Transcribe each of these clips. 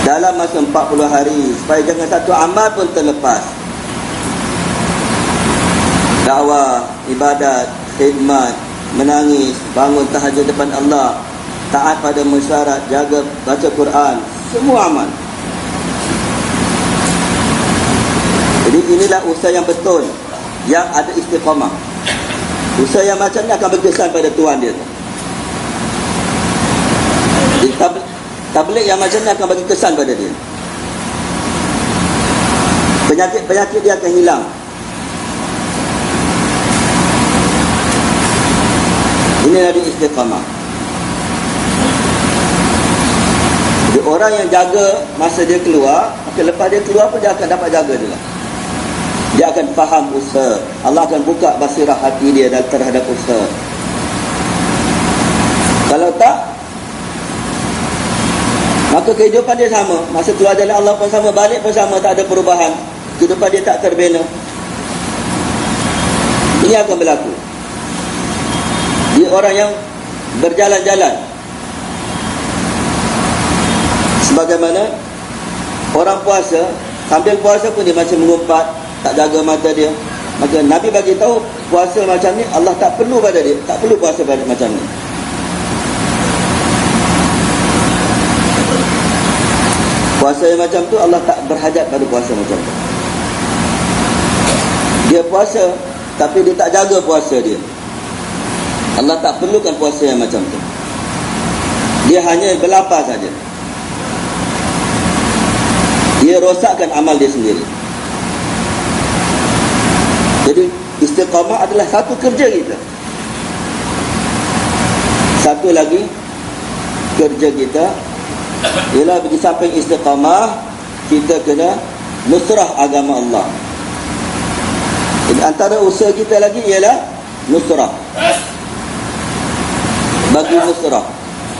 dalam masa 40 hari, supaya jangan satu amal pun terlepas. Dakwah, ibadat, khidmat, menangis, bangun tahajud depan Allah, taat pada mesyuarat, jaga baca Quran, semua amal. Jadi inilah usaha yang betul, yang ada istiqamah. Usaha yang macam ni akan berkesan pada Tuhan dia. Jadi tabligh yang macam ni akan bagi kesan pada dia. Penyakit dia akan hilang. Inilah dia istiqamah. Jadi orang yang jaga masa dia keluar, maka lepas dia keluar pun dia akan dapat jaga juga. Dia akan faham usaha. Allah akan buka basirah hati dia terhadap usaha. Kalau tak, maka kehidupan dia sama. Masa keluar jalan Allah pun sama, balik pun sama, tak ada perubahan. Kehidupan dia tak terbina. Ini akan berlaku. Dia orang yang berjalan-jalan, sebagaimana orang puasa, sambil puasa pun dia macam mengumpat, tak jaga mata dia. Maka Nabi bagi tahu puasa macam ni Allah tak perlu pada dia, tak perlu puasa pada macam ni. Puasa yang macam tu Allah tak berhajat pada puasa macam tu. Dia puasa tapi dia tak jaga puasa dia. Allah tak perlukan puasa yang macam tu. Dia hanya berlapar saja. Dia rosakkan amal dia sendiri. Jadi istiqamah adalah satu kerja kita. Satu lagi kerja kita ialah bagi samping istiqamah, kita kena nusrah agama Allah. Jadi antara usaha kita lagi ialah nusrah. Bagi nusrah.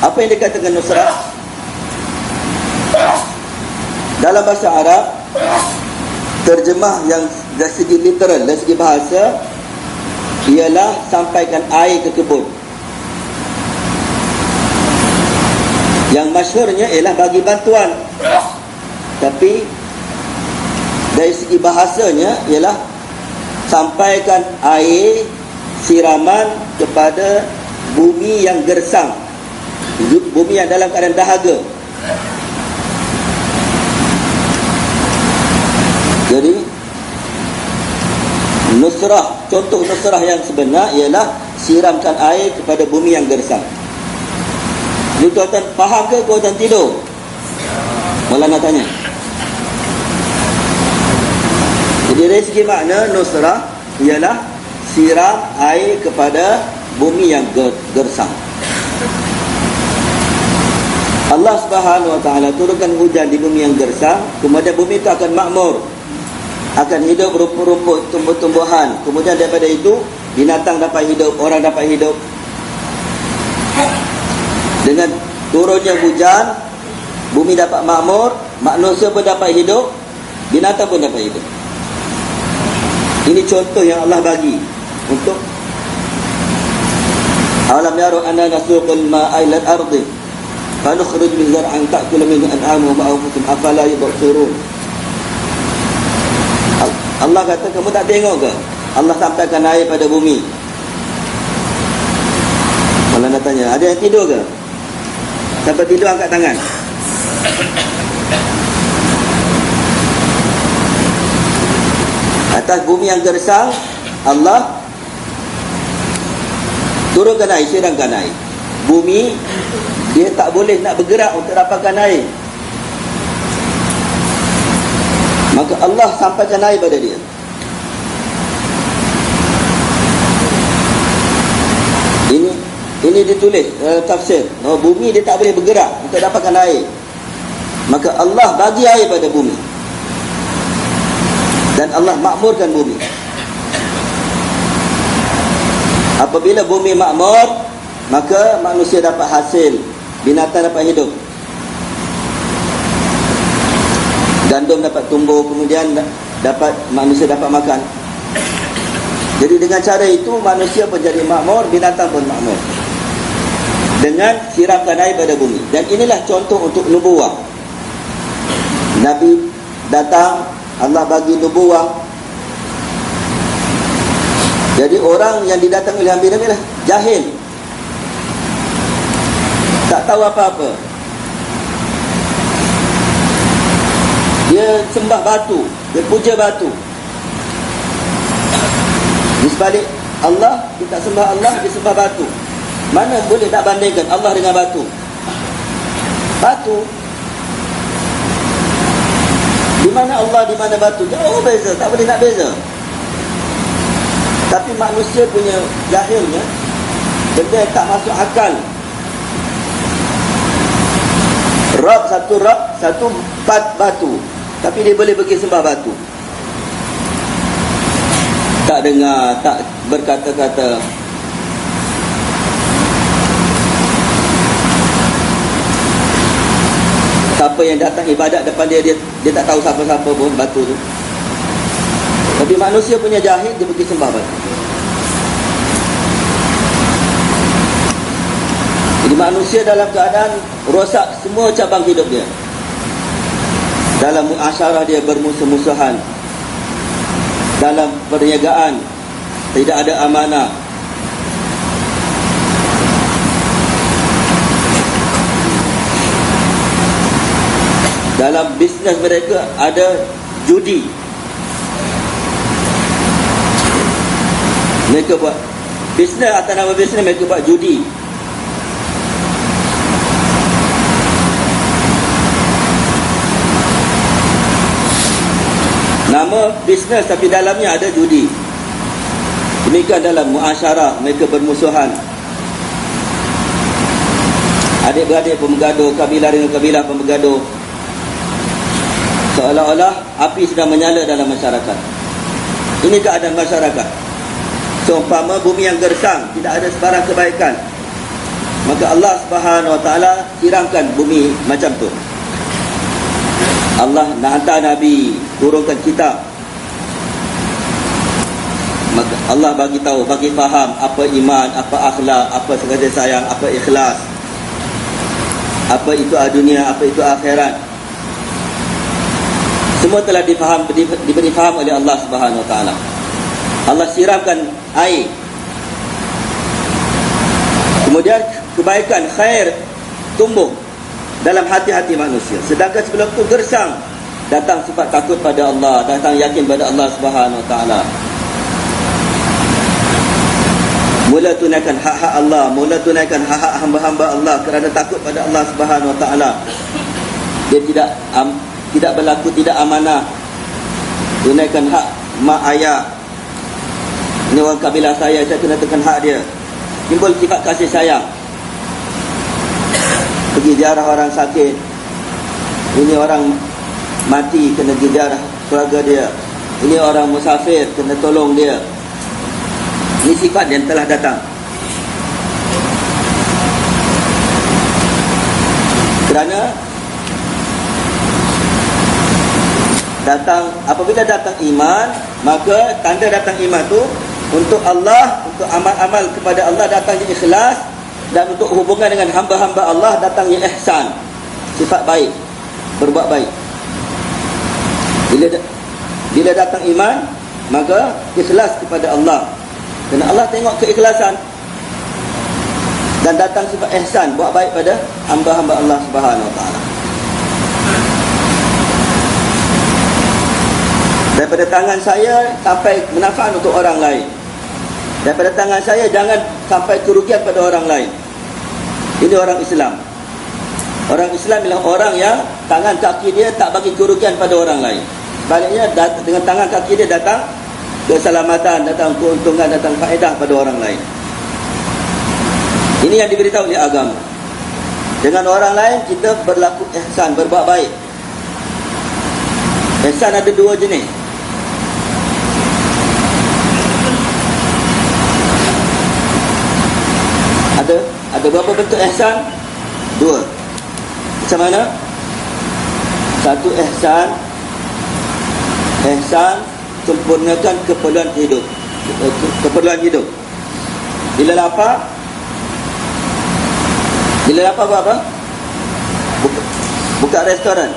Apa yang dikatakan nusrah? Dalam bahasa Arab, terjemah yang dari segi literal, dari segi bahasa, ialah sampaikan air ke kebun. Yang masyhurnya ialah bagi bantuan. Tapi dari segi bahasanya ialah sampaikan air siraman kepada bumi yang gersang, bumi yang dalam keadaan dahaga. Jadi nusrah, contoh nusrah yang sebenar ialah siramkan air kepada bumi yang gersang. Jadi tuan-tuan faham ke tuan-tuan tidur? Malah nak tanya. Jadi dari segi makna nusrah ialah siram air kepada bumi yang gersang. Allah Subhanahu Wa Taala turunkan hujan di bumi yang gersang, kemudian bumi itu akan makmur, akan hidup rumput-rumput, tumbuh-tumbuhan. Kemudian daripada itu binatang dapat hidup, orang dapat hidup. Dengan turunnya hujan, bumi dapat makmur, manusia pun dapat hidup, binatang pun dapat hidup. Ini contoh yang Allah bagi untuk alam yaru anna nasuqul ma'a ila al-ardi fa nukhrij min zar'an ta'kulu minhu an'amuhum wa anfusuhum afala yubsirun. Allah kata, kamu tak tengok ke Allah sampaikan air pada bumi? Allah nak tanya, ada yang tidur ke? Siapa tidur angkat tangan. Atas bumi yang gersang, Allah turunkan air, siramkan air. Bumi dia tak boleh nak bergerak untuk dapatkan air, maka Allah sampaikan air pada dia. Ini ditulis tafsir, bumi dia tak boleh bergerak untuk dapatkan air, maka Allah bagi air pada bumi dan Allah makmurkan bumi. Apabila bumi makmur, maka manusia dapat hasil, binatang dapat hidup, gandum dapat tumbuh, kemudian manusia dapat makan. Jadi dengan cara itu manusia pun jadi makmur, binatang pun makmur, dengan siramkan air pada bumi. Dan inilah contoh untuk nubuwah. datang, Allah bagi nubuwah. Jadi orang yang didatangi oleh Nabi lah jahil, tak tahu apa-apa. Dia sembah batu, dia puja batu. Di sebalik Allah, dia tak sembah Allah, dia sembah batu. Mana boleh nak bandingkan Allah dengan batu? Batu. Di mana Allah, di mana batu? Jauh beza, tak boleh nak beza. Tapi manusia punya jahilnya, benda yang tak masuk akal. Rab, satu batu, tapi dia boleh pergi sembah batu. Tak dengar, tak berkata-kata. Siapa yang datang ibadat depan dia tak tahu siapa-siapa pun batu tu. Tapi manusia punya jahil, dia pergi sembah batu. Jadi manusia dalam keadaan rosak semua cabang hidup dia. Dalam muasyarah dia bermusuh-musuhan, dalam perniagaan tidak ada amanah, dalam bisnes mereka ada judi. Mereka buat bisnes atas nama bisnes, mereka buat judi. Nama bisnes tapi dalamnya ada judi. Demikian dalam muasyarah, mereka bermusuhan. Adik-beradik pun bergaduh, kabilah dengan kabilah pun bergaduh. Seolah-olah api sedang menyala dalam masyarakat. Ini keadaan masyarakat. Seumpama bumi yang gersang, tidak ada sebarang kebaikan, maka Allah Subhanahu Wa Taala siramkan bumi macam tu. Allah nak hantar Nabi, turunkan kitab, maka Allah bagi tahu, bagi faham apa iman, apa akhlak, apa kasih sayang, apa ikhlas, apa itu dunia, apa itu akhirat. Semua telah diberi faham oleh Allah Subhanahu Wa Taala. Allah siramkan air, kemudian kebaikan, khair tumbuh dalam hati-hati manusia. Sedangkan sebelum itu gersang, datang sifat takut pada Allah, datang yakin pada Allah Subhanahu Wa Taala. Mula tunaikan hak-hak Allah, mula tunaikan hak-hak hamba-hamba Allah kerana takut pada Allah Subhanahu Wa Taala. Dia tidak berlaku tidak amanah. Tunaikan hak mak ayah. Ini orang kabilah saya kena tekan hak dia. Timbul sifat kasih sayang. Pergi ziarah orang sakit, ini orang mati, kena ziarah keluarga dia. Ini orang musafir, kena tolong dia. Ini sifat yang telah datang. Kerana apabila datang iman, maka tanda datang iman tu untuk Allah, untuk amal-amal kepada Allah datangnya ikhlas, dan untuk hubungan dengan hamba-hamba Allah datangnya ihsan, sifat baik, berbuat baik. Bila datang iman, maka ikhlas kepada Allah, dan Allah tengok keikhlasan, dan datang sifat ihsan, buat baik pada hamba-hamba Allah Subhanahu Wa Taala. Daripada tangan saya sampai manfaat untuk orang lain. Daripada tangan saya jangan sampai kerugian pada orang lain. Ini orang Islam. Orang Islam ialah orang yang tangan kaki dia tak bagi kerugian pada orang lain. Sebaliknya dengan tangan kaki dia datang keselamatan, datang keuntungan, datang faedah pada orang lain. Ini yang diberitahu oleh agama. Dengan orang lain kita berlaku ihsan, berbuat baik. Ihsan ada dua jenis. Ada berapa bentuk ihsan? Dua. Macam mana? Satu ihsan sempurnakan keperluan hidup. Bila lapar buat apa? Buka restoran.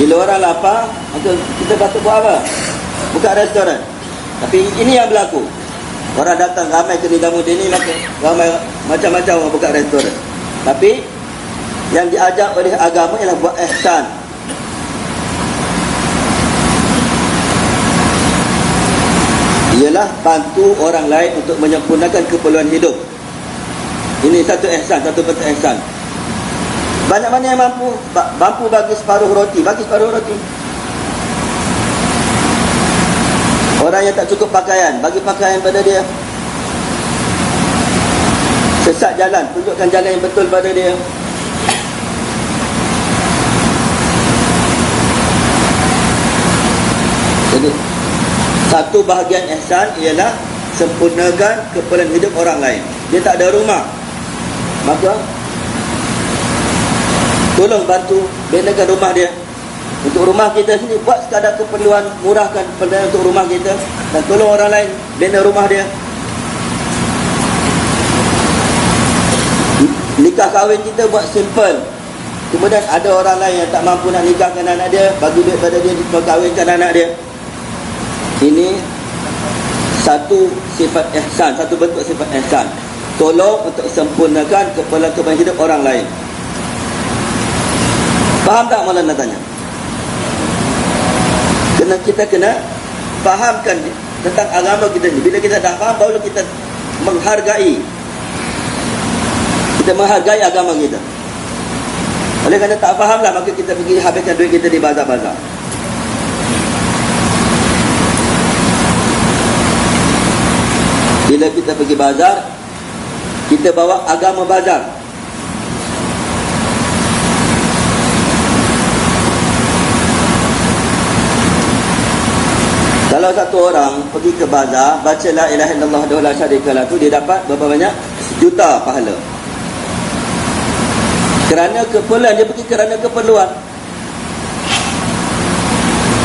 Bila orang lapar, maka kita patut buat apa? Buka restoran. Tapi ini yang berlaku. Orang datang ramai ke Nizamuddin ini, maka ramai macam-macam orang buka restoran. Tapi yang diajak oleh agama ialah buat ihsan. Ialah bantu orang lain untuk menyempurnakan keperluan hidup. Ini satu ihsan, satu bentuk ihsan. Banyak mana yang mampu bagi separuh roti, bagi separuh roti. Orang yang tak cukup pakaian, bagi pakaian pada dia. Sesat jalan, tunjukkan jalan yang betul pada dia. Jadi satu bahagian ihsan ialah sempurnakan keperluan hidup orang lain. Dia tak ada rumah, maka tolong bantu benakan rumah dia. Untuk rumah kita sini, buat sekadar keperluan, murahkan keperluan untuk rumah kita, dan tolong orang lain bina rumah dia. Nikah kahwin kita buat simple. Kemudian ada orang lain yang tak mampu nak nikahkan anak dia, bagi duit pada dia, kahwinkan anak dia. Ini satu sifat ihsan, satu bentuk sifat ihsan. Tolong untuk sempurnakan keperluan hidup orang lain. Faham tak Maulana tanya? Kita kena fahamkan tentang agama kita ni. Bila kita dah faham, baru kita menghargai. Kita menghargai agama kita. Oleh kerana tak fahamlah, maka kita pergi habiskan duit kita di bazar-bazar. Bila kita pergi bazar, kita bawa agama bazar. Kalau satu orang pergi ke bazar, baca la ilaha illallah wahdahu la syarika lahu, dia dapat berapa banyak? 1 juta pahala. Kerana keperluan, dia pergi kerana keperluan.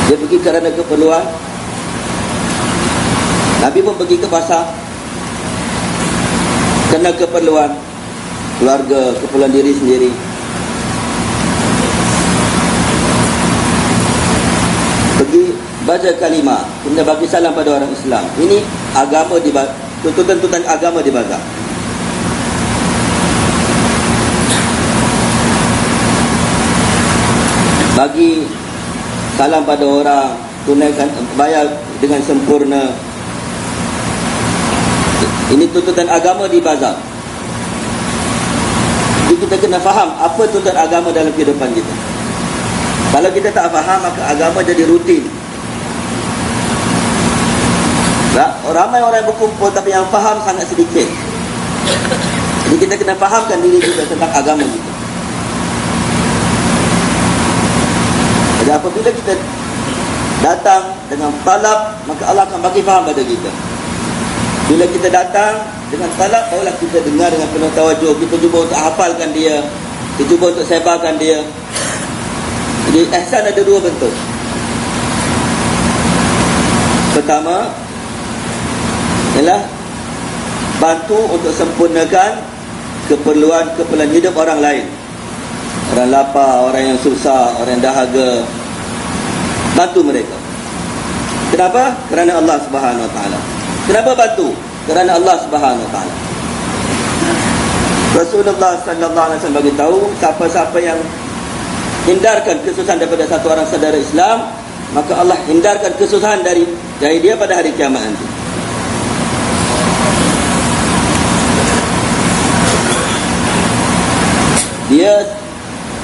Dia pergi kerana keperluan. Nabi pun pergi ke pasar kerana keperluan keluarga, keperluan diri sendiri. Pergi baca kalimah, kemudian bagi salam pada orang Islam. Ini agama di tuntutan agama di bazar. Bagi salam pada orang, tunaikan, bayar dengan sempurna. Ini tuntutan agama di bazar. Jadi kita kena faham apa tuntutan agama dalam kehidupan kita. Kalau kita tak faham, maka agama jadi rutin. Ramai orang yang berkumpul, tapi yang faham sangat sedikit. Jadi kita kena fahamkan diri kita tentang agama kita. Jadi apabila kita datang dengan talab, maka Allah akan bagi faham pada kita. Bila kita datang dengan talab, barulah kita dengar dengan penuh tawajuh. Kita cuba untuk hafalkan dia, kita cuba untuk sebarkan dia. Jadi ihsan ada 2 bentuk. Pertama ialah bantu untuk sempurnakan keperluan hidup orang lain. Orang lapar, orang yang susah, orang yang dahaga, bantu mereka. Kenapa? Kerana Allah Subhanahu Wa Taala. Kenapa bantu? Kerana Allah Subhanahu Wa Taala. Rasulullah sallallahu alaihi wasallam bagi tahu, siapa-siapa yang hindarkan kesusahan daripada satu orang saudara Islam, maka Allah hindarkan kesusahan dari dia pada hari kiamat nanti. Dia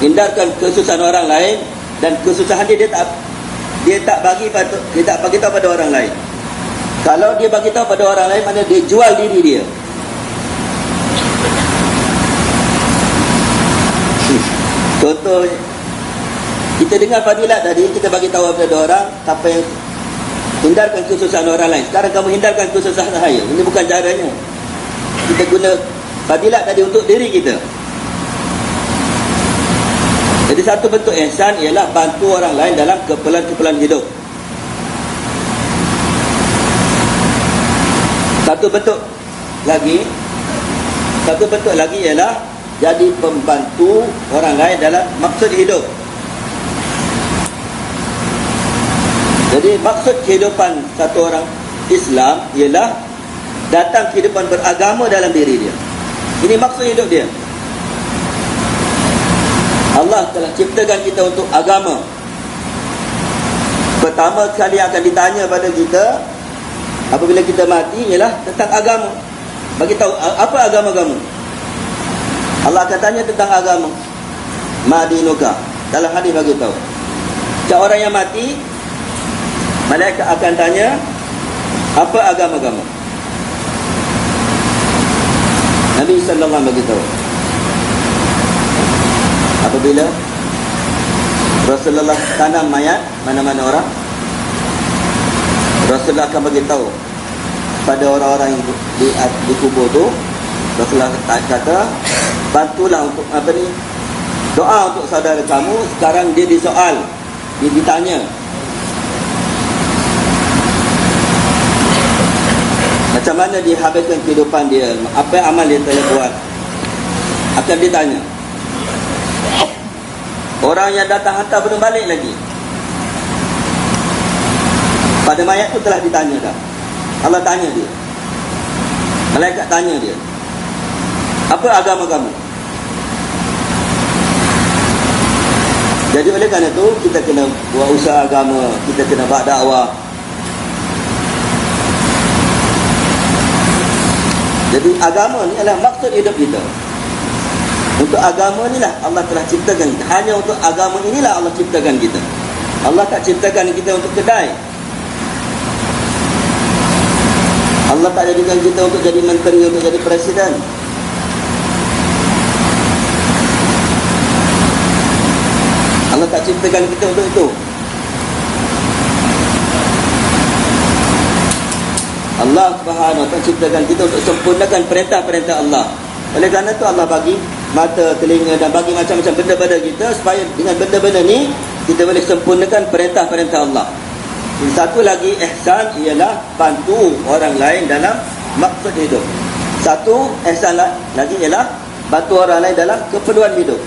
hindarkan kesusahan orang lain, dan kesusahan dia tak bagi tahu pada orang lain. Kalau dia bagi tahu pada orang lain, maknanya dia jual diri dia. Contoh, kita dengar fadilat tadi, kita bagi tahu kepada orang siapa yang hindarkan kesusahan orang lain. Sekarang kamu hindarkan kesusahan saya. Ini bukan caranya. Kita guna fadilat tadi untuk diri kita. Jadi satu bentuk ihsan ialah bantu orang lain dalam keperluan hidup. Satu bentuk lagi ialah jadi pembantu orang lain dalam maksud hidup. Jadi maksud kehidupan satu orang Islam ialah datang kehidupan beragama dalam diri dia. Ini maksud hidup dia. Allah telah ciptakan kita untuk agama. Pertama sekali akan ditanya pada kita apabila kita mati ialah tentang agama. Bagi tahu apa agama kamu. Allah akan tanya tentang agama. Madinuka. Dalam hadis bagi tahu. Setiap orang yang mati, malaikat akan tanya, apa agama kamu? Nabi sallallahu alaihi wasallam bagi tahu. Apabila Rasulullah tanam mayat mana-mana orang, Rasulullah akan bagi tahu pada orang-orang yang di kubur tu, Rasulullah kata, bantulah untuk doa untuk saudara kamu. Sekarang dia disoal, dia ditanya, macam mana dia habiskan kehidupan dia, apa amal dia telah buat, akan ditanya. Orang yang datang hantar belum balik lagi, pada mayat tu telah ditanya dah. Allah tanya dia, malaikat tanya dia, apa agama kamu? Jadi oleh kerana itu kita kena buat usaha agama, kita kena buat dakwah. Jadi agama ni adalah maksud hidup kita. Untuk agama inilah Allah telah ciptakan kita. Hanya untuk agama inilah Allah ciptakan kita. Allah tak ciptakan kita untuk kedai. Allah tak jadikan kita untuk jadi menteri, untuk jadi presiden. Allah tak ciptakan kita untuk itu. Allah Subhanahu wa ta'ala ciptakan kita untuk sempurnakan perintah-perintah Allah. Oleh kerana itu Allah bagi mata, telinga dan bagi macam-macam benda pada kita supaya dengan benda-benda ni kita boleh sempurnakan perintah-perintah Allah. Dan satu lagi ihsan ialah bantu orang lain dalam maksud hidup. Satu ihsan lagi ialah bantu orang lain dalam keperluan hidup.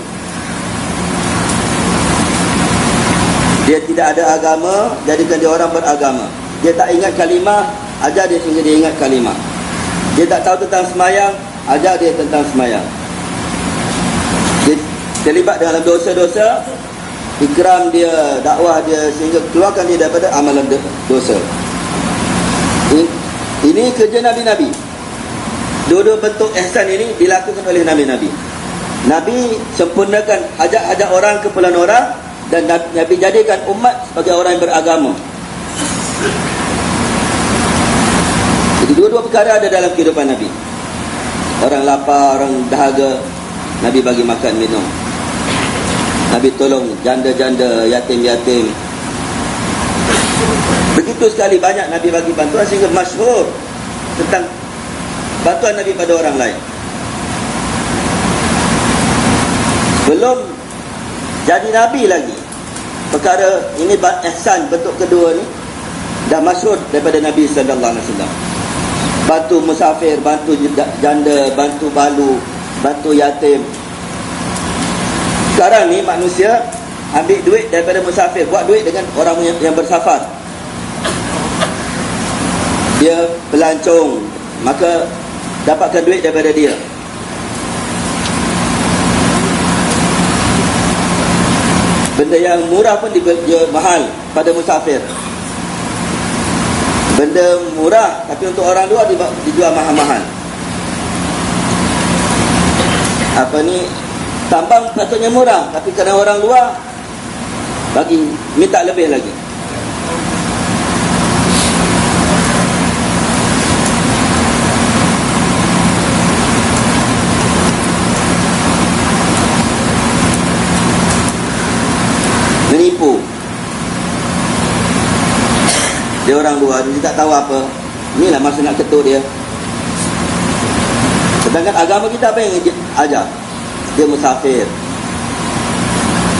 Dia tidak ada agama, jadikan dia orang beragama. Dia tak ingat kalimah, ajar dia sehingga dia ingat kalimah. Dia tak tahu tentang semayang, ajar dia tentang semayang. Dia terlibat dalam dosa-dosa, ikram dia, dakwah dia sehingga keluarkan dia daripada amalan dosa. Ini kerja Nabi-Nabi. Dua-dua bentuk ihsan ini dilakukan oleh Nabi-Nabi. Nabi sempurnakan hajat-hajat orang, keperluan orang, dan Nabi jadikan umat sebagai orang yang beragama. Jadi dua-dua perkara ada dalam kehidupan Nabi. Orang lapar, orang dahaga, Nabi bagi makan minum. Nabi tolong janda-janda, yatim-yatim. Begitu sekali banyak Nabi bagi bantuan sehingga masyhur tentang bantuan Nabi pada orang lain. Belum jadi Nabi lagi, perkara ini ihsan bentuk kedua ni dah masyhur daripada Nabi sallallahu alaihi wasallam. Bantu musafir, bantu janda, bantu balu, bantu yatim. Sekarang ni manusia ambil duit daripada musafir, buat duit dengan orang yang bersafar. Dia pelancong, maka dapatkan duit daripada dia. Benda yang murah pun dia mahal pada musafir. Benda murah tapi untuk orang luar dijual mahal-mahal. Apa ni, tambang patutnya murah tapi kerana orang luar bagi minta lebih lagi. Menipu. Dia orang luar, dia tak tahu apa. Inilah masa nak ketuk dia. Sedangkan agama kita apa yang dia ajar? Dia musafir.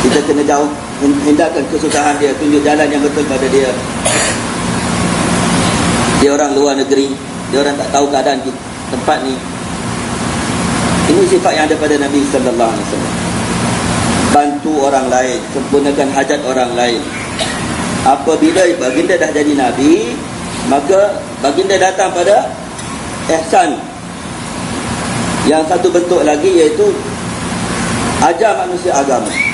Kita kena jauh, hindarkan kesusahan dia, tunjuk jalan yang betul pada dia. Dia orang luar negeri, dia orang tak tahu keadaan tempat ni. Ini sifat yang ada pada Nabi sallallahu alaihi wasallam. Bantu orang lain, sempurnakan hajat orang lain. apabila baginda dah jadi Nabi, maka baginda datang pada ihsan. Yang satu bentuk lagi iaitu ajar manusia agama.